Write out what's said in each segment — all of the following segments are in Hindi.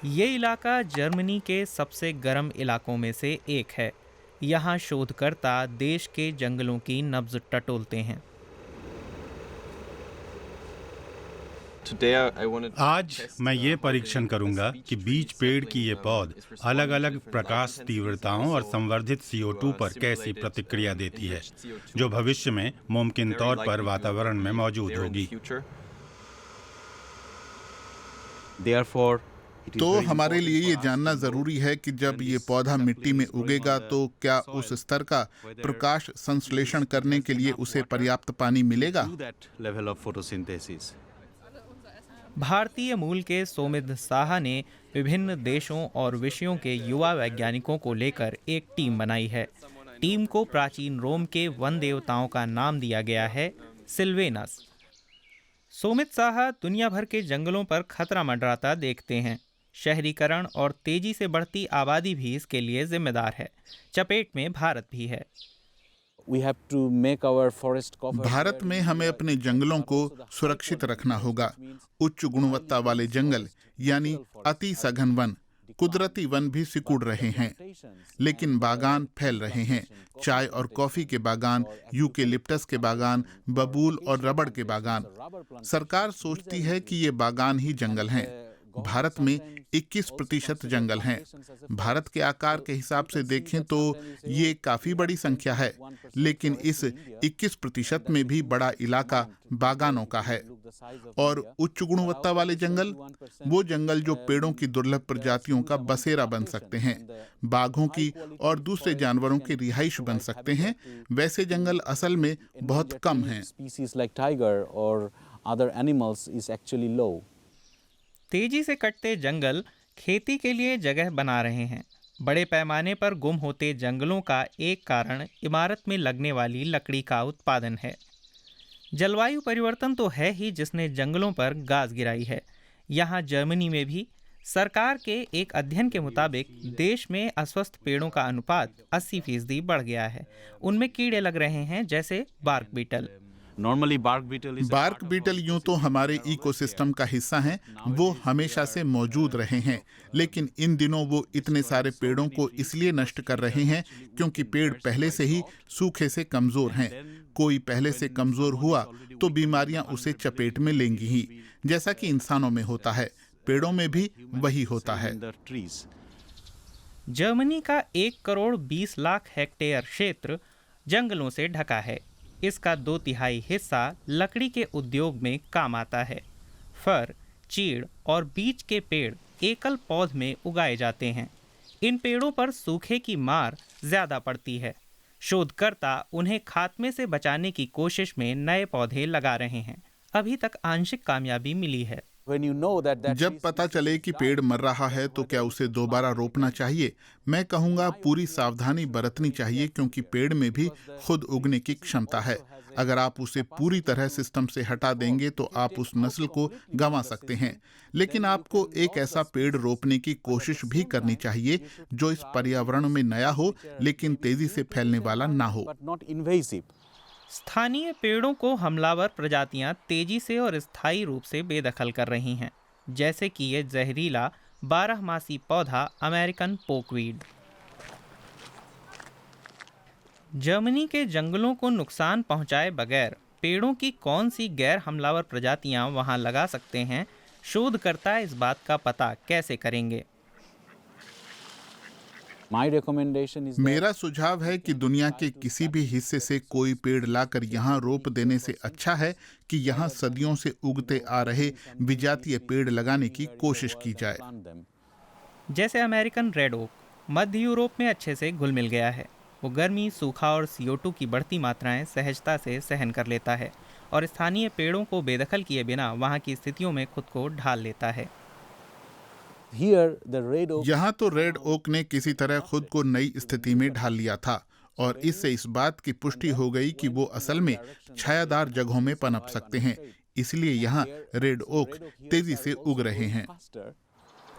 ये इलाका जर्मनी के सबसे गर्म इलाकों में से एक है। यहाँ शोधकर्ता देश के जंगलों की नब्ज टटोलते हैं। आज मैं ये परीक्षण करूंगा कि बीच पेड़ की ये पौध अलग-अलग प्रकाश तीव्रताओं और संवर्धित CO2 पर कैसी प्रतिक्रिया देती है, जो भविष्य में मुमकिन तौर पर वातावरण में मौजूद होगी। तो हमारे लिए ये जानना जरूरी है कि जब ये पौधा मिट्टी में उगेगा तो क्या उस स्तर का प्रकाश संश्लेषण करने के लिए उसे पर्याप्त पानी मिलेगा। भारतीय मूल के सोमिद साहा ने विभिन्न देशों और विषयों के युवा वैज्ञानिकों को लेकर एक टीम बनाई है। टीम को प्राचीन रोम के वन देवताओं का नाम दिया गया है, सिल्वेनस। सोमित साहा दुनिया भर के जंगलों पर खतरा मंडराता देखते हैं। शहरीकरण और तेजी से बढ़ती आबादी भी इसके लिए जिम्मेदार है। चपेट में भारत भी है। भारत में हमें अपने जंगलों को सुरक्षित रखना होगा। उच्च गुणवत्ता वाले जंगल यानी अति सघन वन, कुदरती वन भी सिकुड़ रहे हैं, लेकिन बागान फैल रहे हैं। चाय और कॉफी के बागान, यूकेलिप्टस के बागान, बबूल और रबड़ के बागान। सरकार सोचती है कि ये बागान ही जंगल हैं। भारत में 21% जंगल हैं। भारत के आकार के हिसाब से देखें तो ये काफी बड़ी संख्या है, लेकिन इस 21% में भी बड़ा इलाका बागानों का है। और उच्च गुणवत्ता वाले जंगल, वो जंगल जो पेड़ों की दुर्लभ प्रजातियों का बसेरा बन सकते हैं, बाघों की और दूसरे जानवरों की रिहाइश बन सकते हैं, वैसे जंगल असल में बहुत कम हैं। तेजी से कटते जंगल खेती के लिए जगह बना रहे हैं। बड़े पैमाने पर गुम होते जंगलों का एक कारण इमारत में लगने वाली लकड़ी का उत्पादन है। जलवायु परिवर्तन तो है ही जिसने जंगलों पर गाज गिराई है। यहाँ जर्मनी में भी सरकार के एक अध्ययन के मुताबिक देश में अस्वस्थ पेड़ों का अनुपात 80% बढ़ गया है। उनमें कीड़े लग रहे हैं, जैसे बार्क बीटल। बार्क बीटल यूं तो हमारे इकोसिस्टम का हिस्सा हैं, वो हमेशा से मौजूद रहे हैं, लेकिन इन दिनों वो इतने सारे पेड़ों को इसलिए नष्ट कर रहे हैं क्योंकि पेड़ पहले से ही सूखे से कमजोर हैं। कोई पहले से कमजोर हुआ तो बीमारियां उसे चपेट में लेंगी ही, जैसा कि इंसानों में होता है, पेड़ों में भी वही होता है। जर्मनी का 1,20,00,000 हेक्टेयर क्षेत्र जंगलों से ढका है। इसका 2/3 हिस्सा लकड़ी के उद्योग में काम आता है। फर, चीड़ और बीच के पेड़ एकल पौध में उगाए जाते हैं। इन पेड़ों पर सूखे की मार ज्यादा पड़ती है। शोधकर्ता उन्हें खात्मे से बचाने की कोशिश में नए पौधे लगा रहे हैं। अभी तक आंशिक कामयाबी मिली है। जब पता चले कि पेड़ मर रहा है तो क्या उसे दोबारा रोपना चाहिए? मैं कहूँगा पूरी सावधानी बरतनी चाहिए, क्योंकि पेड़ में भी खुद उगने की क्षमता है। अगर आप उसे पूरी तरह सिस्टम से हटा देंगे तो आप उस नस्ल को गंवा सकते हैं। लेकिन आपको एक ऐसा पेड़ रोपने की कोशिश भी करनी चाहिए जो इस पर्यावरण में नया हो, लेकिन तेजी से फैलने वाला ना हो। स्थानीय पेड़ों को हमलावर प्रजातियां तेजी से और स्थायी रूप से बेदखल कर रही हैं, जैसे कि ये जहरीला 12 मासी पौधा अमेरिकन पोकवीड। जर्मनी के जंगलों को नुकसान पहुंचाए बगैर पेड़ों की कौन सी गैर हमलावर प्रजातियां वहां लगा सकते हैं, शोधकर्ता इस बात का पता कैसे करेंगे? मेरा सुझाव है कि दुनिया के किसी भी हिस्से से कोई पेड़ लाकर यहाँ रोप देने से अच्छा है कि यहाँ सदियों से उगते आ रहे विजातीय पेड़ लगाने की कोशिश की जाए। जैसे अमेरिकन रेड ओक मध्य यूरोप में अच्छे से घुल मिल गया है। वो गर्मी, सूखा और CO2 की बढ़ती मात्राएं सहजता से सहन कर लेता है और स्थानीय पेड़ों को बेदखल किए बिना वहाँ की स्थितियों में खुद को ढाल लेता है। यहाँ तो रेड ओक ने किसी तरह खुद को नई स्थिति में ढाल लिया था, और इससे इस बात की पुष्टि हो गई कि वो असल में छायादार जगहों में पनप सकते हैं। इसलिए यहाँ रेड ओक तेजी से उग रहे हैं।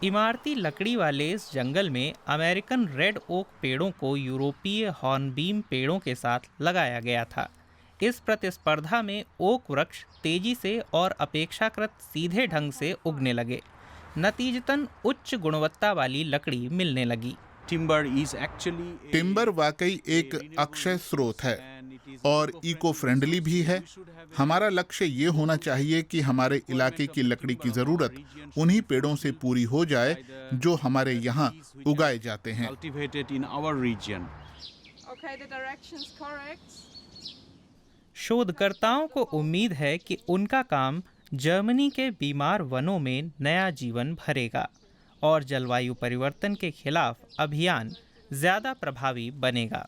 इमारती लकड़ी वाले इस जंगल में अमेरिकन रेड ओक पेड़ों को यूरोपीय हॉर्नबीम पेड़ों के साथ लगाया गया था। इस प्रतिस्पर्धा में ओक वृक्ष तेजी से और अपेक्षाकृत सीधे ढंग से उगने लगे। नतीजतन उच्च गुणवत्ता वाली लकड़ी मिलने लगी। टिम्बर वाकई एक अक्षय स्रोत है और इको फ्रेंडली भी है। हमारा लक्ष्य ये होना चाहिए कि हमारे इलाके की लकड़ी की जरूरत उन्हीं पेड़ों से पूरी हो जाए जो हमारे यहाँ उगाए जाते हैं। शोधकर्ताओं को उम्मीद है कि उनका काम जर्मनी के बीमार वनों में नया जीवन भरेगा और जलवायु परिवर्तन के खिलाफ अभियान ज्यादा प्रभावी बनेगा।